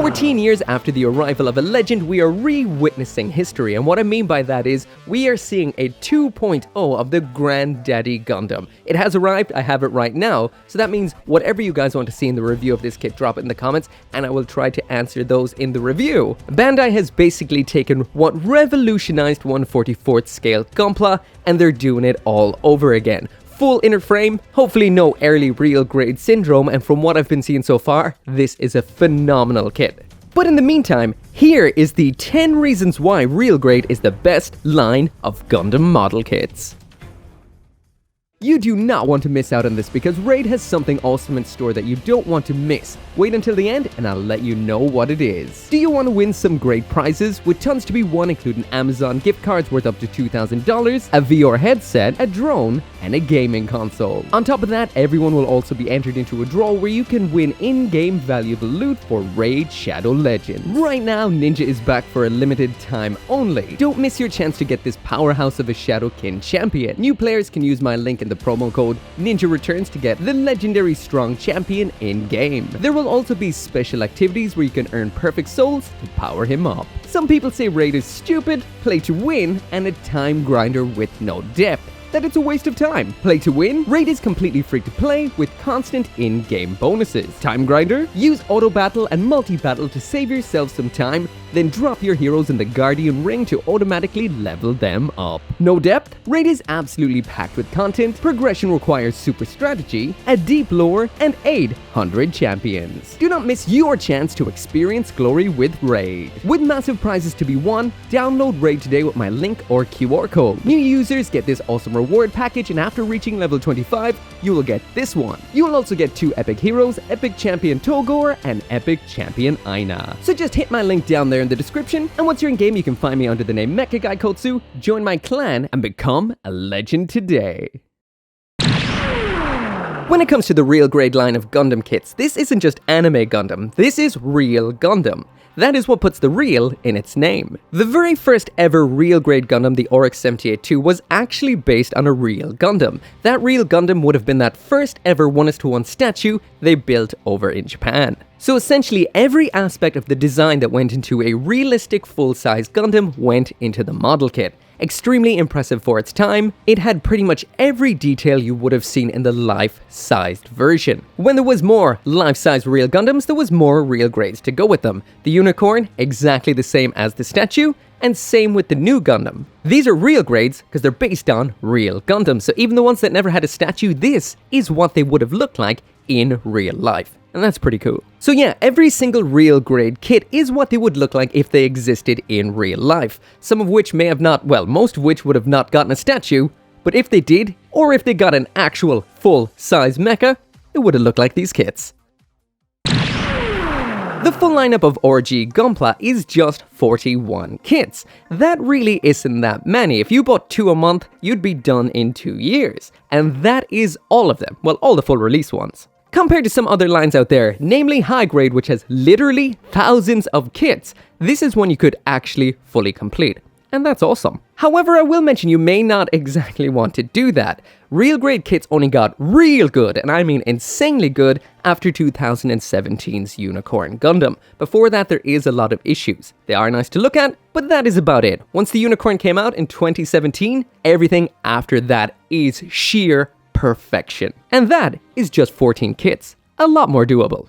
14 years after the arrival of a legend, we are re-witnessing history, and what I mean by that is we are seeing a 2.0 of the Granddaddy Gundam. It has arrived, I have it right now, so that means whatever you guys want to see in the review of this kit, drop it in the comments, and I will try to answer those in the review. Bandai has basically taken what revolutionized 1/44th scale gunpla, and they're doing it all over again. Full inner frame, hopefully no early real grade syndrome, and from what I've been seeing so far, this is a phenomenal kit. But in the meantime, here is the 10 reasons why real grade is the best line of Gundam model kits. You do not want to miss out on this because Raid has something awesome in store that you don't want to miss. Wait until the end and I'll let you know what it is. Do you want to win some great prizes? With tons to be won, including Amazon gift cards worth up to $2,000, a VR headset, a drone, and a gaming console. On top of that, everyone will also be entered into a draw where you can win in-game valuable loot for Raid Shadow Legends. Right now, Ninja is back for a limited time only. Don't miss your chance to get this powerhouse of a Shadowkin champion. New players can use my link in the promo code Ninja Returns to get the legendary strong champion in-game. There will also be special activities where you can earn perfect souls to power him up. Some people say Raid is stupid, play to win, and a time grinder with no depth. That it's a waste of time. Play to win? Raid is completely free to play with constant in-game bonuses. Time grinder? Use auto battle and multi-battle to save yourself some time, then drop your heroes in the Guardian Ring to automatically level them up. No depth? Raid is absolutely packed with content, progression requires super strategy, a deep lore, and 800 champions. Do not miss your chance to experience glory with Raid. With massive prizes to be won, download Raid today with my link or QR code. New users get this awesome reward package, and after reaching level 25, you will get this one. You will also get 2 epic heroes, epic champion Togor and epic champion Aina. So just hit my link down there in the description, and once you're in game, you can find me under the name Mecha Gaikotsu, join my clan, and become a legend today. When it comes to the real grade line of Gundam kits, this isn't just anime Gundam, this is real Gundam. That is what puts the real in its name. The very first ever real grade Gundam, the Oryx 78-2, was actually based on a real Gundam. That real Gundam would have been that first ever 1:1 statue they built over in Japan. So essentially every aspect of the design that went into a realistic full-size Gundam went into the model kit. Extremely impressive for its time, it had pretty much every detail you would have seen in the life-sized version. When there was more life-size real Gundams, there was more real grades to go with them. The unicorn, exactly the same as the statue, and same with the new Gundam. These are real grades because they're based on real Gundams, so even the ones that never had a statue, this is what they would have looked like in real life. And that's pretty cool. So yeah, every single real grade kit is what they would look like if they existed in real life. Some of which may have not, well, most of which would have not gotten a statue, but if they did, or if they got an actual full-size mecha, it would have looked like these kits. The full lineup of RG Gunpla is just 41 kits. That really isn't that many. If you bought 2 a month, you'd be done in 2 years. And that is all of them. Well, all the full release ones. Compared to some other lines out there, namely High Grade, which has literally thousands of kits, this is one you could actually fully complete. And that's awesome. However, I will mention you may not exactly want to do that. Real grade kits only got real good, and I mean insanely good, after 2017's Unicorn Gundam. Before that, there is a lot of issues. They are nice to look at, but that is about it. Once the Unicorn came out in 2017, everything after that is sheer perfection. And that is just 14 kits. A lot more doable.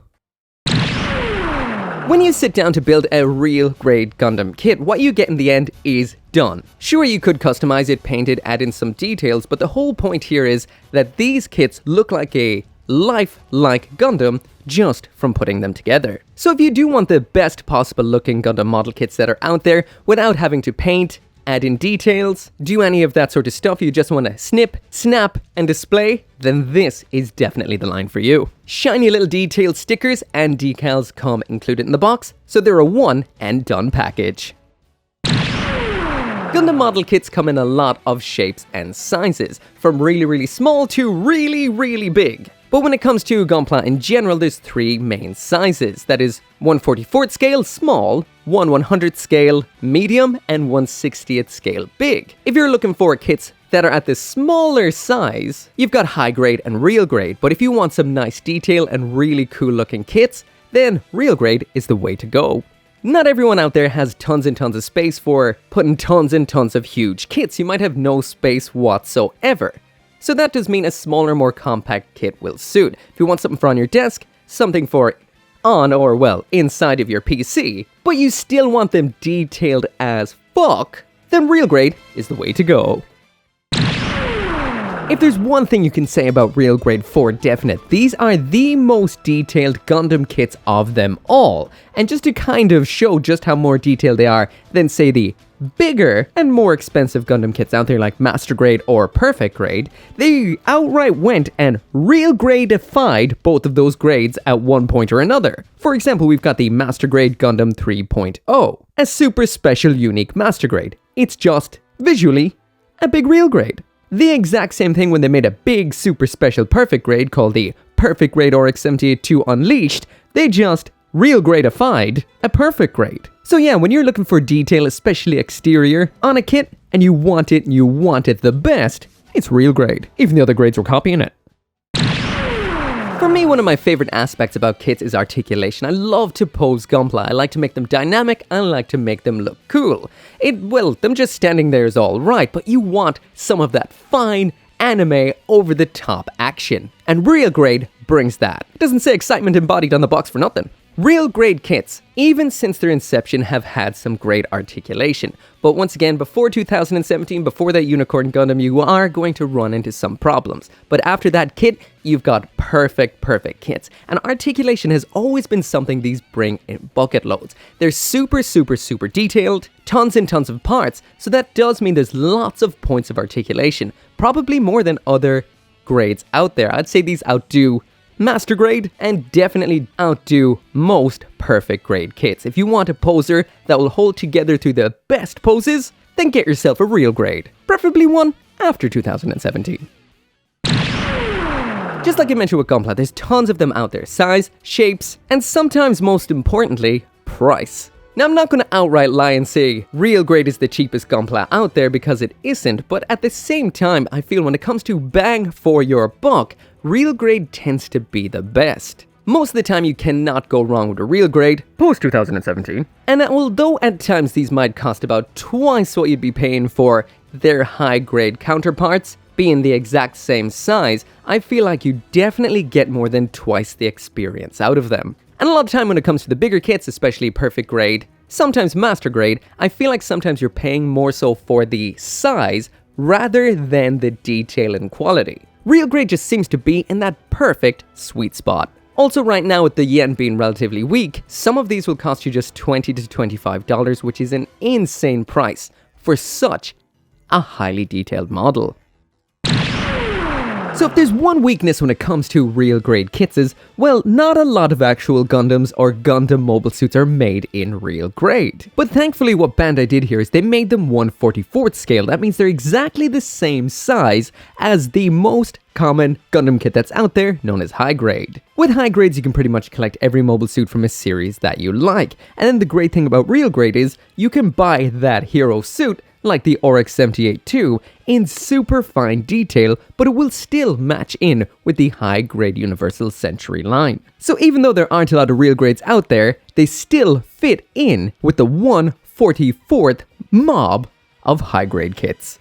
When you sit down to build a real grade Gundam kit, what you get in the end is done. Sure, you could customize it, paint it, add in some details, but the whole point here is that these kits look like a life-like Gundam just from putting them together. So if you do want the best possible looking Gundam model kits that are out there without having to paint, add in details, do any of that sort of stuff, you just want to snip, snap, and display, then this is definitely the line for you. Shiny little detailed stickers and decals come included in the box, so they're a one and done package. Gundam model kits come in a lot of shapes and sizes, from really small to really big. But when it comes to Gunpla in general, there's 3 main sizes. That is 1/44th scale, small, 1/100th scale, medium, and 1/60th scale, big. If you're looking for kits that are at the smaller size, you've got high grade and real grade. But if you want some nice detail and really cool looking kits, then real grade is the way to go. Not everyone out there has tons and tons of space for putting tons and tons of huge kits. You might have no space whatsoever. So that does mean a smaller, more compact kit will suit. If you want something for on your desk, something for on or, well, inside of your PC, but you still want them detailed as fuck, then real grade is the way to go. If there's one thing you can say about real grade for definite, these are the most detailed Gundam kits of them all. And just to kind of show just how more detailed they are than, say, the bigger and more expensive Gundam kits out there like Master Grade or Perfect Grade, they outright went and real grade-ified both of those grades at one point or another. For example, we've got the Master Grade Gundam 3.0, a super special unique Master Grade. It's just, visually, a big real grade. The exact same thing when they made a big super special Perfect Grade called the Perfect Grade RX 78-2 Unleashed, they just real grade-ified a Perfect Grade. So yeah, when you're looking for detail, especially exterior, on a kit, and you want it the best, it's real grade. Even the other grades were copying it. For me, one of my favorite aspects about kits is articulation. I love to pose gunpla. I like to make them dynamic. I like to make them look cool. Them just standing there is all right, but you want some of that fine anime over-the-top action. And real grade brings that. It doesn't say excitement embodied on the box for nothing. Real grade kits, even since their inception, have had some great articulation. But once again, before 2017, before that Unicorn Gundam, you are going to run into some problems. But after that kit, you've got perfect kits. And articulation has always been something these bring in bucket loads. They're super detailed, tons and tons of parts, so that does mean there's lots of points of articulation. Probably more than other grades out there. I'd say these outdo Master Grade, and definitely outdo most Perfect Grade kits. If you want a poser that will hold together through the best poses, then get yourself a real grade. Preferably one after 2017. Just like I mentioned with gunpla, there's tons of them out there. Size, shapes, and sometimes most importantly, price. Now, I'm not going to outright lie and say real grade is the cheapest gunpla out there because it isn't, but at the same time, I feel when it comes to bang for your buck, real grade tends to be the best. Most of the time, you cannot go wrong with a real grade, post-2017. And although at times these might cost about twice what you'd be paying for their high-grade counterparts, being the exact same size, I feel like you definitely get more than twice the experience out of them. And a lot of time when it comes to the bigger kits, especially Perfect Grade, sometimes Master Grade, I feel like sometimes you're paying more so for the size rather than the detail and quality. Real grade just seems to be in that perfect sweet spot. Also right now with the yen being relatively weak, some of these will cost you just $20 to $25, which is an insane price for such a highly detailed model. So if there's one weakness when it comes to real grade kits is, well, not a lot of actual Gundams or Gundam mobile suits are made in real grade. But thankfully what Bandai did here is they made them 1/44th scale. That means they're exactly the same size as the most common Gundam kit that's out there, known as high grade. With high grades, you can pretty much collect every mobile suit from a series that you like. And then the great thing about real grade is you can buy that hero suit like the RX 78-2 in super fine detail, but it will still match in with the high-grade Universal Century line. So even though there aren't a lot of real grades out there, they still fit in with the 1/44th mob of high-grade kits.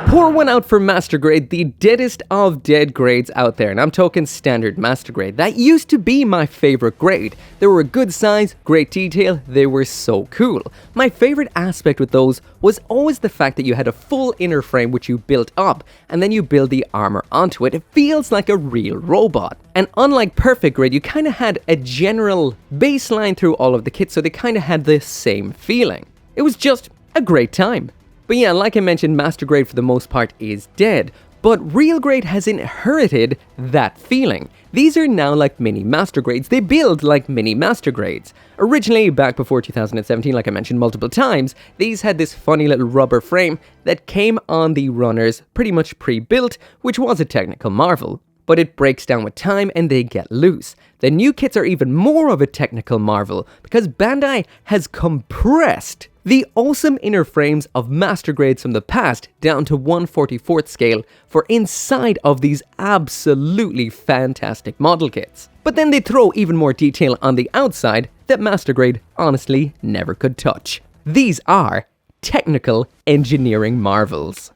Pour one out for Master Grade, the deadest of dead grades out there, and I'm talking standard Master Grade. That used to be my favorite grade. They were a good size, great detail, they were so cool. My favorite aspect with those was always the fact that you had a full inner frame which you built up, and then you build the armor onto it. It feels like a real robot. And unlike Perfect Grade, you kind of had a general baseline through all of the kits, so they kind of had the same feeling. It was just a great time. But yeah, like I mentioned, Master Grade for the most part is dead, but Real Grade has inherited that feeling. These are now like mini Master Grades. They build like mini Master Grades. Originally, back before 2017, like I mentioned multiple times, these had this funny little rubber frame that came on the runners pretty much pre-built, which was a technical marvel. But it breaks down with time and they get loose. The new kits are even more of a technical marvel because Bandai has compressed The awesome inner frames of master grades from the past down to 1/44th scale for inside of these absolutely fantastic model kits. But then they throw even more detail on the outside that master grade honestly never could touch. These are technical engineering marvels.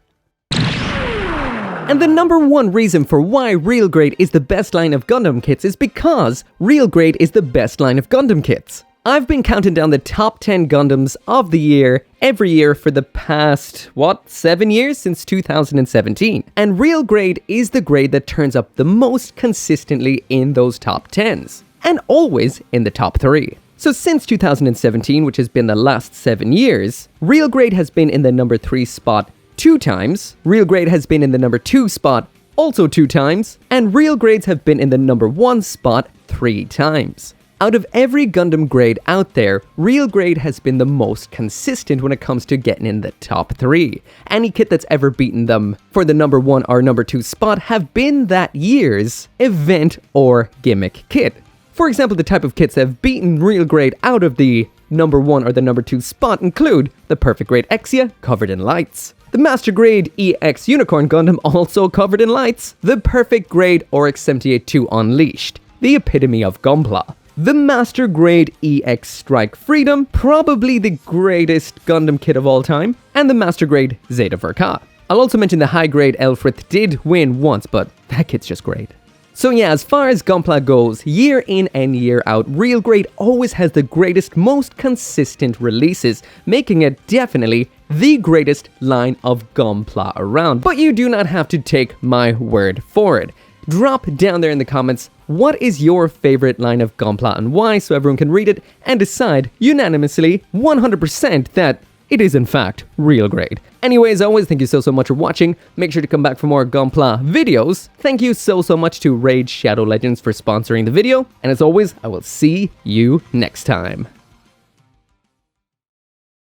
And the number one reason for why Real Grade is the best line of Gundam kits is because Real Grade is the best line of Gundam kits. I've been counting down the top 10 Gundams of the year every year for the past, 7 years since 2017. And Real Grade is the grade that turns up the most consistently in those top 10s. And always in the top 3. So since 2017, which has been the last 7 years, Real Grade has been in the number 3 spot 2 times, Real Grade has been in the number 2 spot also 2 times, and Real Grades have been in the number 1 spot 3 times. Out of every Gundam grade out there, Real Grade has been the most consistent when it comes to getting in the top 3. Any kit that's ever beaten them for the number 1 or number 2 spot have been that year's event or gimmick kit. For example, the type of kits that have beaten Real Grade out of the number 1 or the number 2 spot include the Perfect Grade Exia, covered in lights. The Master Grade EX Unicorn Gundam, also covered in lights. The Perfect Grade Oryx 78-2 Unleashed, the epitome of gunpla. The Master Grade EX Strike Freedom, probably the greatest Gundam kit of all time. And the Master Grade Zeta Verka. I'll also mention the High Grade Elfrith did win once, but that kit's just great. So yeah, as far as Gunpla goes, year in and year out, Real Grade always has the greatest, most consistent releases, making it definitely the greatest line of Gunpla around. But you do not have to take my word for it. Drop down there in the comments, what is your favorite line of Gunpla and why, so everyone can read it and decide unanimously 100% that it is in fact Real Grade. Anyways, always thank you so much for watching. Make sure to come back for more Gunpla videos. Thank you so much to Rage Shadow Legends for sponsoring the video. And as always, I will see you next time.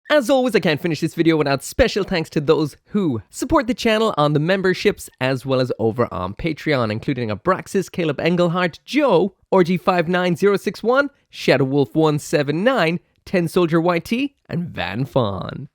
As always, I can't finish this video without special thanks to those who support the channel on the memberships as well as over on Patreon, including Abraxas, Caleb Engelhart, Joe, Orgy59061, Shadowwolf179, 10 Soldier YT, and Van Fawn.